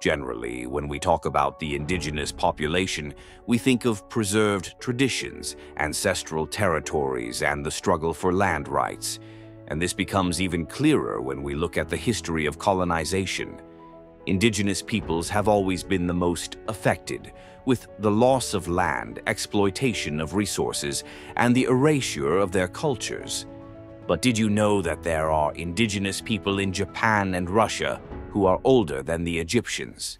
Generally, when we talk about the indigenous population, we think of preserved traditions, ancestral territories, and the struggle for land rights. And this becomes even clearer when we look at the history of colonization. Indigenous peoples have always been the most affected, with the loss of land, exploitation of resources, and the erasure of their cultures. But did you know that there are indigenous people in Japan and Russia who are older than the Egyptians?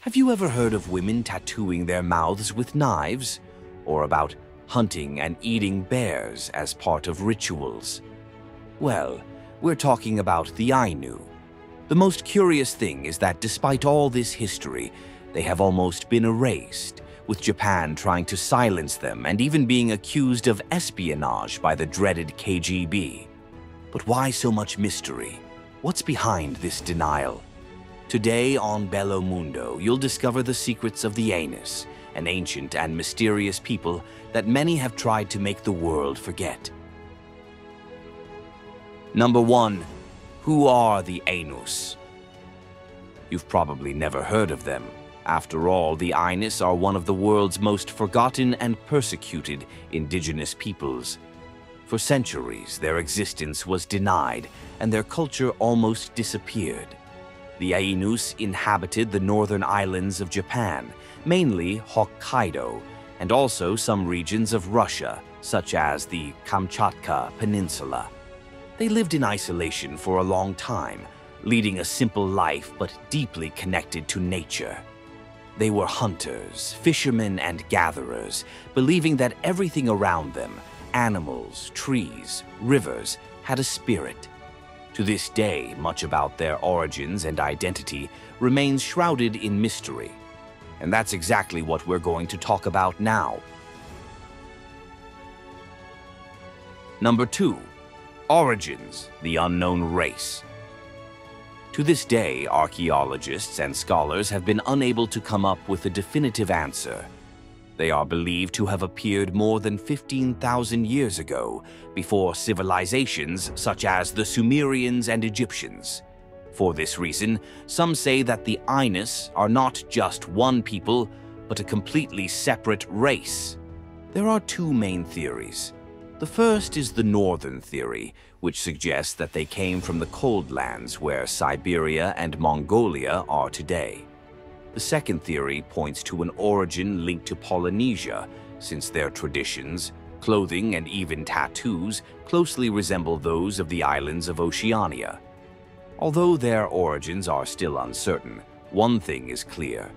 Have you ever heard of women tattooing their mouths with knives? Or about hunting and eating bears as part of rituals? Well, we're talking about the Ainu. The most curious thing is that despite all this history, they have almost been erased, with Japan trying to silence them and even being accused of espionage by the dreaded KGB. But why so much mystery? What's behind this denial? Today on Bello Mundo, you'll discover the secrets of the Ainus, an ancient and mysterious people that many have tried to make the world forget. Number 1. Who are the Ainus? You've probably never heard of them. After all, the Ainus are one of the world's most forgotten and persecuted indigenous peoples. For centuries, their existence was denied and their culture almost disappeared. The Ainus inhabited the northern islands of Japan, mainly Hokkaido, and also some regions of Russia, such as the Kamchatka Peninsula. They lived in isolation for a long time, leading a simple life but deeply connected to nature. They were hunters, fishermen, and gatherers, believing that everything around them, animals, trees, rivers, had a spirit. To this day, much about their origins and identity remains shrouded in mystery. And that's exactly what we're going to talk about now. Number 2. Origins, the unknown race. To this day, archaeologists and scholars have been unable to come up with a definitive answer. They are believed to have appeared more than 15,000 years ago, before civilizations such as the Sumerians and Egyptians. For this reason, some say that the Ainus are not just one people, but a completely separate race. There are two main theories. The first is the northern theory, which suggests that they came from the cold lands where Siberia and Mongolia are today. The second theory points to an origin linked to Polynesia, since their traditions, clothing, and even tattoos closely resemble those of the islands of Oceania. Although their origins are still uncertain, one thing is clear.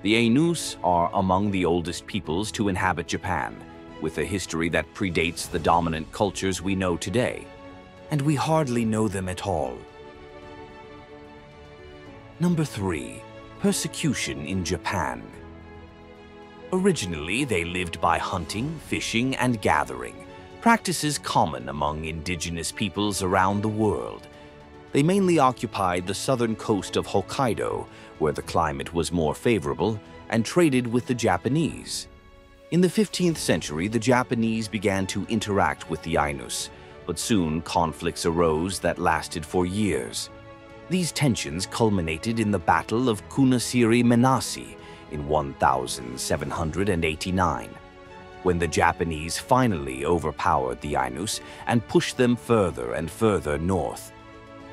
The Ainus are among the oldest peoples to inhabit Japan, with a history that predates the dominant cultures we know today. And we hardly know them at all. Number 3. Persecution in Japan. Originally, they lived by hunting, fishing, and gathering, practices common among indigenous peoples around the world. They mainly occupied the southern coast of Hokkaido, where the climate was more favorable, and traded with the Japanese. In the 15th century, the Japanese began to interact with the Ainus, but soon conflicts arose that lasted for years. These tensions culminated in the Battle of Kunasiri-Menasi in 1789, when the Japanese finally overpowered the Ainus and pushed them further and further north.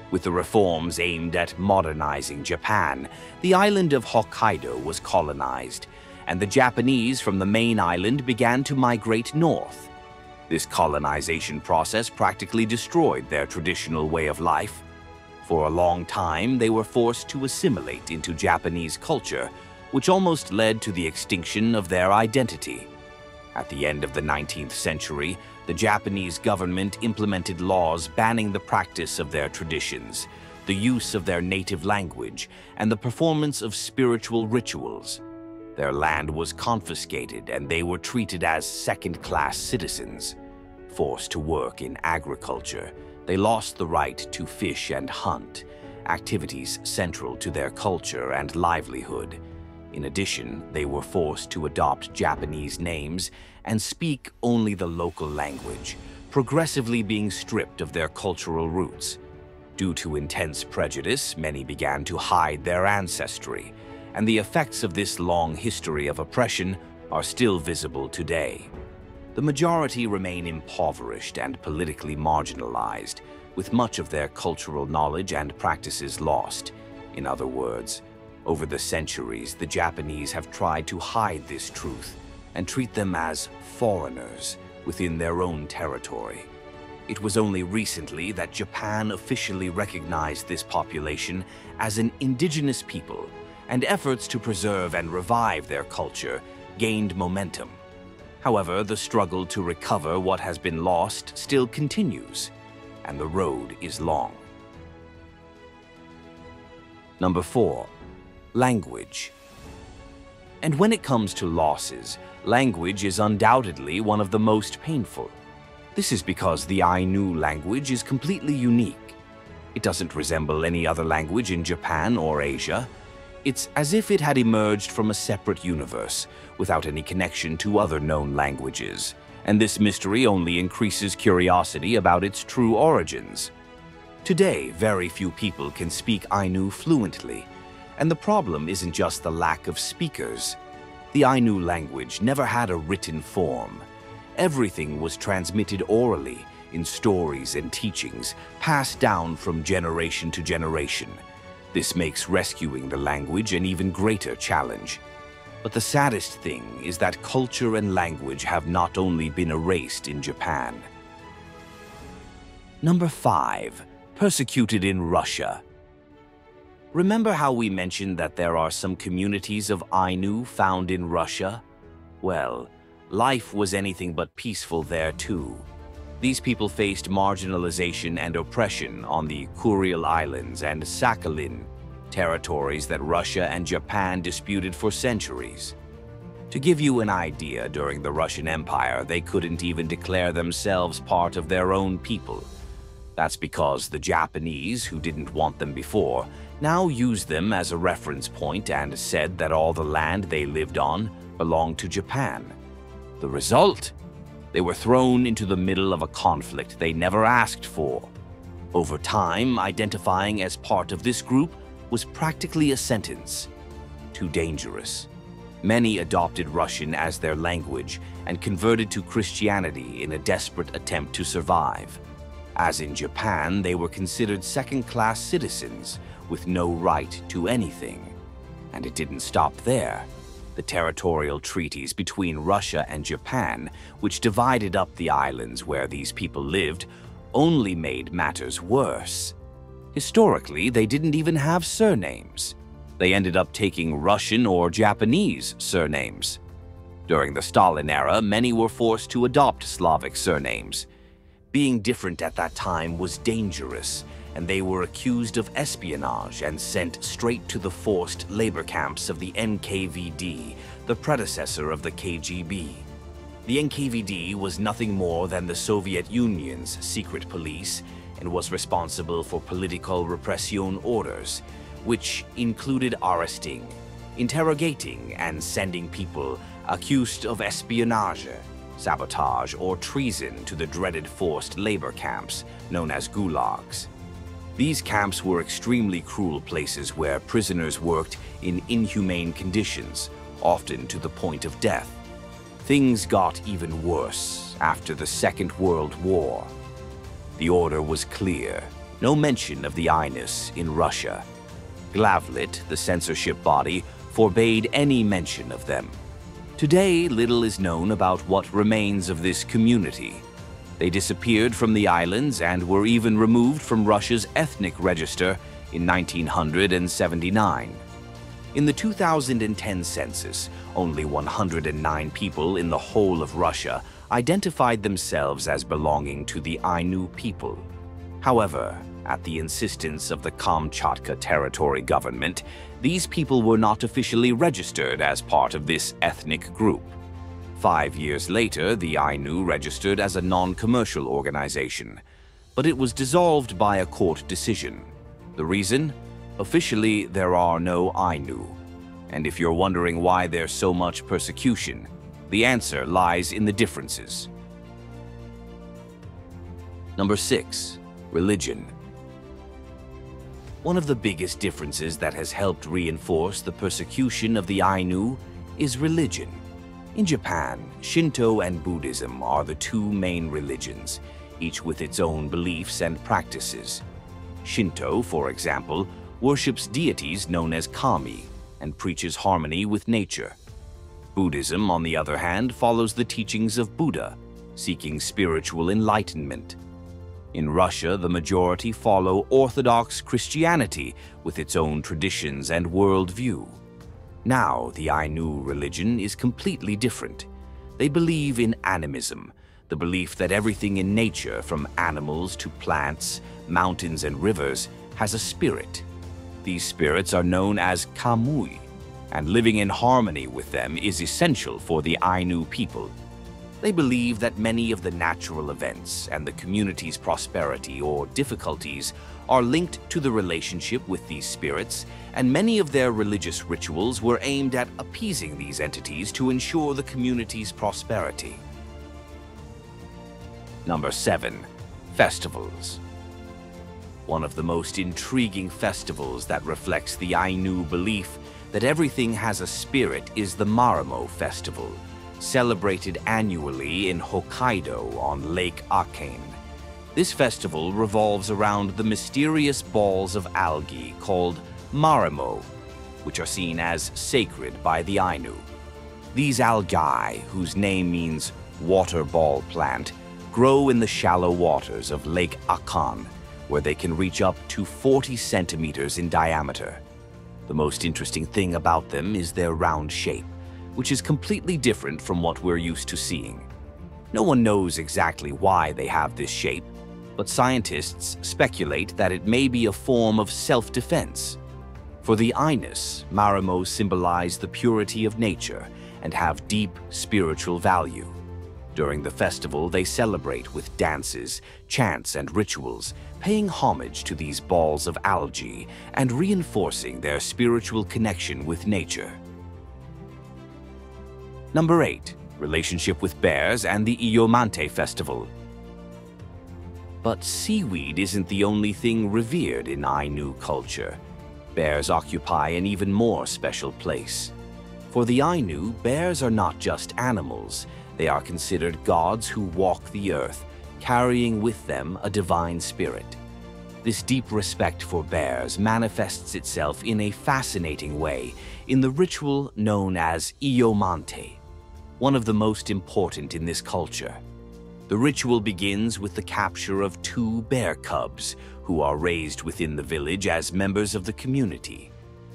With the reforms aimed at modernizing Japan, the island of Hokkaido was colonized, and the Japanese from the main island began to migrate north. This colonization process practically destroyed their traditional way of life. For a long time, they were forced to assimilate into Japanese culture, which almost led to the extinction of their identity. At the end of the 19th century, the Japanese government implemented laws banning the practice of their traditions, the use of their native language, and the performance of spiritual rituals. Their land was confiscated and they were treated as second-class citizens. Forced to work in agriculture, they lost the right to fish and hunt, activities central to their culture and livelihood. In addition, they were forced to adopt Japanese names and speak only the local language, progressively being stripped of their cultural roots. Due to intense prejudice, many began to hide their ancestry, and the effects of this long history of oppression are still visible today. The majority remain impoverished and politically marginalized, with much of their cultural knowledge and practices lost. In other words, over the centuries, the Japanese have tried to hide this truth and treat them as foreigners within their own territory. It was only recently that Japan officially recognized this population as an indigenous people, and efforts to preserve and revive their culture gained momentum. However, the struggle to recover what has been lost still continues, and the road is long. Number 4. Language. And when it comes to losses, language is undoubtedly one of the most painful. This is because the Ainu language is completely unique. It doesn't resemble any other language in Japan or Asia. It's as if it had emerged from a separate universe, without any connection to other known languages, and this mystery only increases curiosity about its true origins. Today, very few people can speak Ainu fluently, and the problem isn't just the lack of speakers. The Ainu language never had a written form. Everything was transmitted orally, in stories and teachings, passed down from generation to generation. This makes rescuing the language an even greater challenge. But the saddest thing is that culture and language have not only been erased in Japan. Number 5. Persecuted in Russia. Remember how we mentioned that there are some communities of Ainu found in Russia? Well, life was anything but peaceful there too. These people faced marginalization and oppression on the Kuril Islands and Sakhalin, territories that Russia and Japan disputed for centuries. To give you an idea, during the Russian Empire, they couldn't even declare themselves part of their own people. That's because the Japanese, who didn't want them before, now used them as a reference point and said that all the land they lived on belonged to Japan. The result? They were thrown into the middle of a conflict they never asked for. Over time, identifying as part of this group was practically a sentence. Too dangerous. Many adopted Russian as their language and converted to Christianity in a desperate attempt to survive. As in Japan, they were considered second-class citizens with no right to anything. And it didn't stop there. The territorial treaties between Russia and Japan, which divided up the islands where these people lived, only made matters worse. Historically, they didn't even have surnames. They ended up taking Russian or Japanese surnames. During the Stalin era, many were forced to adopt Slavic surnames. Being different at that time was dangerous, and they were accused of espionage and sent straight to the forced labor camps of the NKVD, the predecessor of the KGB. The NKVD was nothing more than the Soviet Union's secret police and was responsible for political repression orders, which included arresting, interrogating, and sending people accused of espionage, sabotage, or treason to the dreaded forced labor camps known as gulags. These camps were extremely cruel places where prisoners worked in inhumane conditions, often to the point of death. Things got even worse after the Second World War. The order was clear: no mention of the Ainus in Russia. Glavlit, the censorship body, forbade any mention of them. Today, little is known about what remains of this community. They disappeared from the islands and were even removed from Russia's ethnic register in 1979. In the 2010 census, only 109 people in the whole of Russia identified themselves as belonging to the Ainu people. However, at the insistence of the Kamchatka Territory government, these people were not officially registered as part of this ethnic group. 5 years later, the Ainu registered as a non-commercial organization, but it was dissolved by a court decision. The reason? Officially, there are no Ainu. And if you're wondering why there's so much persecution, the answer lies in the differences. Number 6. Religion. One of the biggest differences that has helped reinforce the persecution of the Ainu is religion. In Japan, Shinto and Buddhism are the two main religions, each with its own beliefs and practices. Shinto, for example, worships deities known as kami and preaches harmony with nature. Buddhism, on the other hand, follows the teachings of Buddha, seeking spiritual enlightenment. In Russia, the majority follow Orthodox Christianity with its own traditions and worldview. Now, the Ainu religion is completely different. They believe in animism, the belief that everything in nature, from animals to plants, mountains and rivers, has a spirit. These spirits are known as kamui, and living in harmony with them is essential for the Ainu people. They believe that many of the natural events and the community's prosperity or difficulties are linked to the relationship with these spirits, and many of their religious rituals were aimed at appeasing these entities to ensure the community's prosperity. Number 7. Festivals. One of the most intriguing festivals that reflects the Ainu belief that everything has a spirit is the Marimo Festival, celebrated annually in Hokkaido on Lake Akain. This festival revolves around the mysterious balls of algae called Marimo, which are seen as sacred by the Ainu. These algae, whose name means water ball plant, grow in the shallow waters of Lake Akan, where they can reach up to 40 centimeters in diameter. The most interesting thing about them is their round shape, which is completely different from what we're used to seeing. No one knows exactly why they have this shape, but scientists speculate that it may be a form of self-defense. For the Ainus, Marimo symbolize the purity of nature and have deep spiritual value. During the festival, they celebrate with dances, chants, and rituals, paying homage to these balls of algae and reinforcing their spiritual connection with nature. Number 8. Relationship with bears and the Iyomante Festival. But seaweed isn't the only thing revered in Ainu culture. Bears occupy an even more special place. For the Ainu, bears are not just animals. They are considered gods who walk the earth, carrying with them a divine spirit. This deep respect for bears manifests itself in a fascinating way in the ritual known as Iyomante, one of the most important in this culture. The ritual begins with the capture of 2 bear cubs who are raised within the village as members of the community.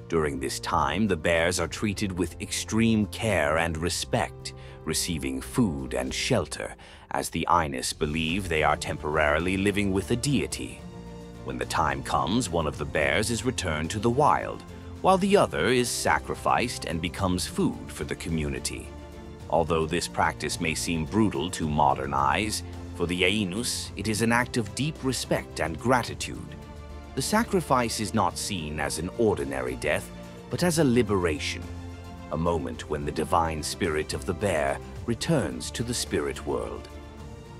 During this time, the bears are treated with extreme care and respect, receiving food and shelter, as the Ainus believe they are temporarily living with a deity. When the time comes, one of the bears is returned to the wild, while the other is sacrificed and becomes food for the community. Although this practice may seem brutal to modern eyes, for the Ainus, it is an act of deep respect and gratitude. The sacrifice is not seen as an ordinary death, but as a liberation, a moment when the divine spirit of the bear returns to the spirit world.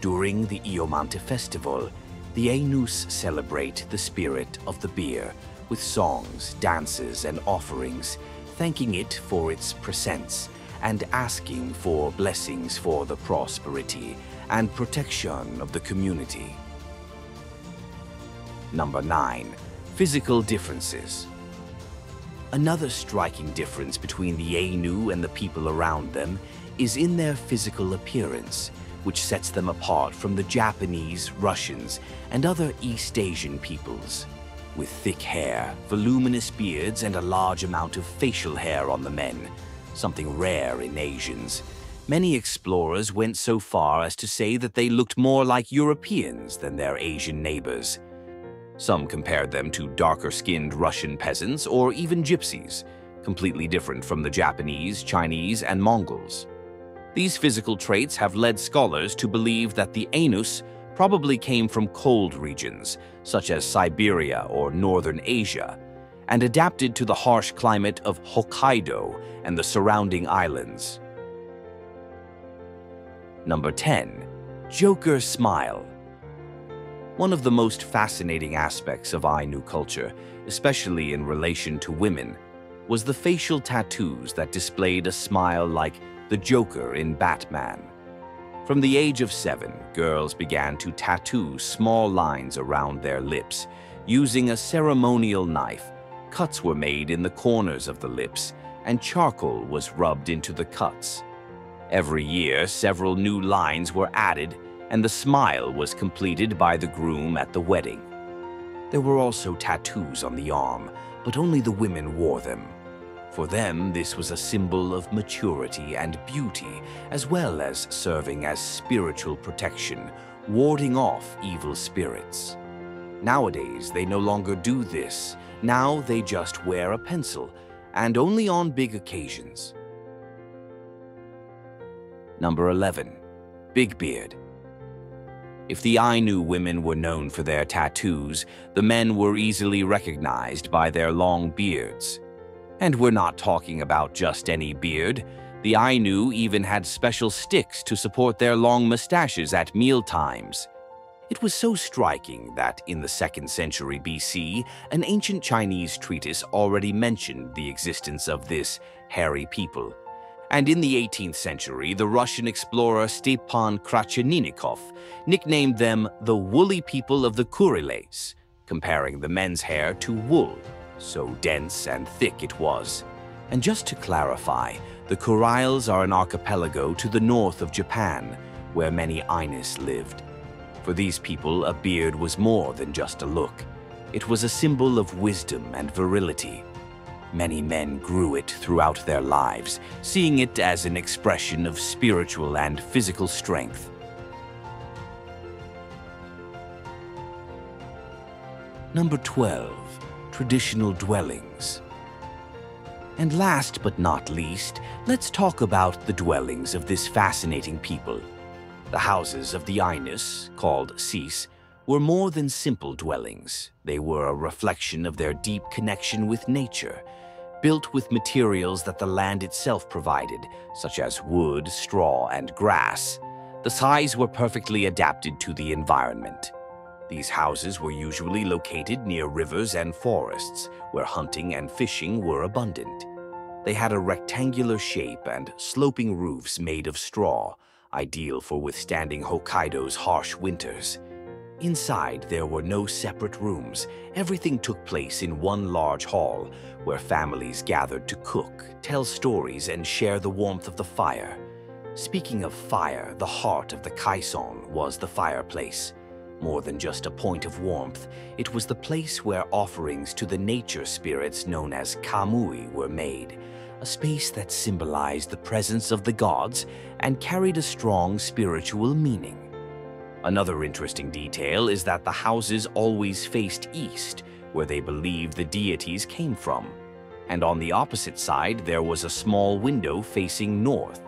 During the Iyomante festival, the Ainus celebrate the spirit of the bear with songs, dances, and offerings, thanking it for its presence and asking for blessings for the prosperity and protection of the community. Number 9. Physical differences. Another striking difference between the Ainu and the people around them is in their physical appearance, which sets them apart from the Japanese, Russians, and other East Asian peoples. With thick hair, voluminous beards, and a large amount of facial hair on the men, something rare in Asians, many explorers went so far as to say that they looked more like Europeans than their Asian neighbors. Some compared them to darker-skinned Russian peasants or even gypsies, completely different from the Japanese, Chinese, and Mongols. These physical traits have led scholars to believe that the Ainus probably came from cold regions, such as Siberia or northern Asia, and adapted to the harsh climate of Hokkaido and the surrounding islands. Number 10. Joker smile. One of the most fascinating aspects of Ainu culture especially in relation to women, was the facial tattoos that displayed a smile like the Joker in Batman. From the age of 7, girls began to tattoo small lines around their lips. Using a ceremonial knife, cuts were made in the corners of the lips, and charcoal was rubbed into the cuts. Every year, several new lines were added, and the smile was completed by the groom at the wedding. There were also tattoos on the arm, but only the women wore them. For them, this was a symbol of maturity and beauty, as well as serving as spiritual protection, warding off evil spirits. Nowadays, they no longer do this. Now they just wear a pencil, and only on big occasions. Number 11. Big beard. If the Ainu women were known for their tattoos, the men were easily recognized by their long beards. And we're not talking about just any beard. The Ainu even had special sticks to support their long mustaches at meal times. It was so striking that in the 2nd century BC, an ancient Chinese treatise already mentioned the existence of this hairy people. And in the 18th century, the Russian explorer Stepan Kracheninnikov nicknamed them the woolly people of the Kuriles, comparing the men's hair to wool. So dense and thick it was. And just to clarify, the Kuriles are an archipelago to the north of Japan, where many Ainus lived. For these people, a beard was more than just a look. It was a symbol of wisdom and virility. Many men grew it throughout their lives, seeing it as an expression of spiritual and physical strength. Number 12. Traditional dwellings. And last but not least, let's talk about the dwellings of this fascinating people. The houses of the Ainus, called Sis, were more than simple dwellings. They were a reflection of their deep connection with nature, built with materials that the land itself provided, such as wood, straw, and grass. The size were perfectly adapted to the environment. These houses were usually located near rivers and forests, where hunting and fishing were abundant. They had a rectangular shape and sloping roofs made of straw, ideal for withstanding Hokkaido's harsh winters. Inside, there were no separate rooms. Everything took place in one large hall, where families gathered to cook, tell stories, and share the warmth of the fire. Speaking of fire, the heart of the kaison was the fireplace. More than just a point of warmth, it was the place where offerings to the nature spirits known as kamui were made, a space that symbolized the presence of the gods and carried a strong spiritual meaning. Another interesting detail is that the houses always faced east, where they believed the deities came from. And on the opposite side, there was a small window facing north,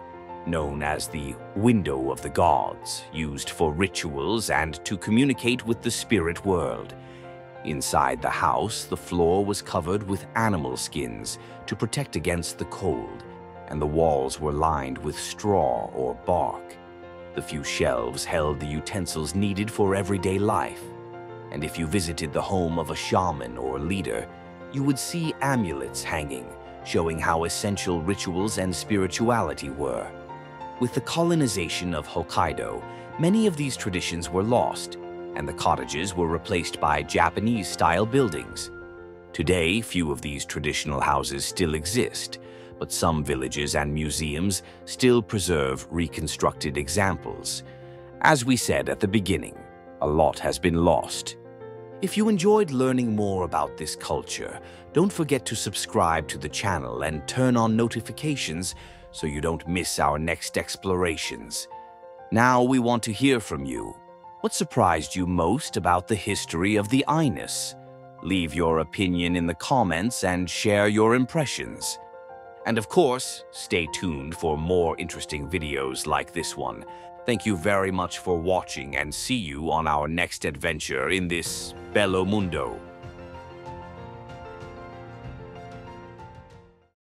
known as the Window of the Gods, used for rituals and to communicate with the spirit world. Inside the house, the floor was covered with animal skins to protect against the cold, and the walls were lined with straw or bark. The few shelves held the utensils needed for everyday life. And if you visited the home of a shaman or leader, you would see amulets hanging, showing how essential rituals and spirituality were. With the colonization of Hokkaido, many of these traditions were lost, and the cottages were replaced by Japanese-style buildings. Today, few of these traditional houses still exist, but some villages and museums still preserve reconstructed examples. As we said at the beginning, a lot has been lost. If you enjoyed learning more about this culture, don't forget to subscribe to the channel and turn on notifications so you don't miss our next explorations. Now we want to hear from you. What surprised you most about the history of the Ainus? Leave your opinion in the comments and share your impressions. And of course, stay tuned for more interesting videos like this one. Thank you very much for watching and see you on our next adventure in this Bello Mundo.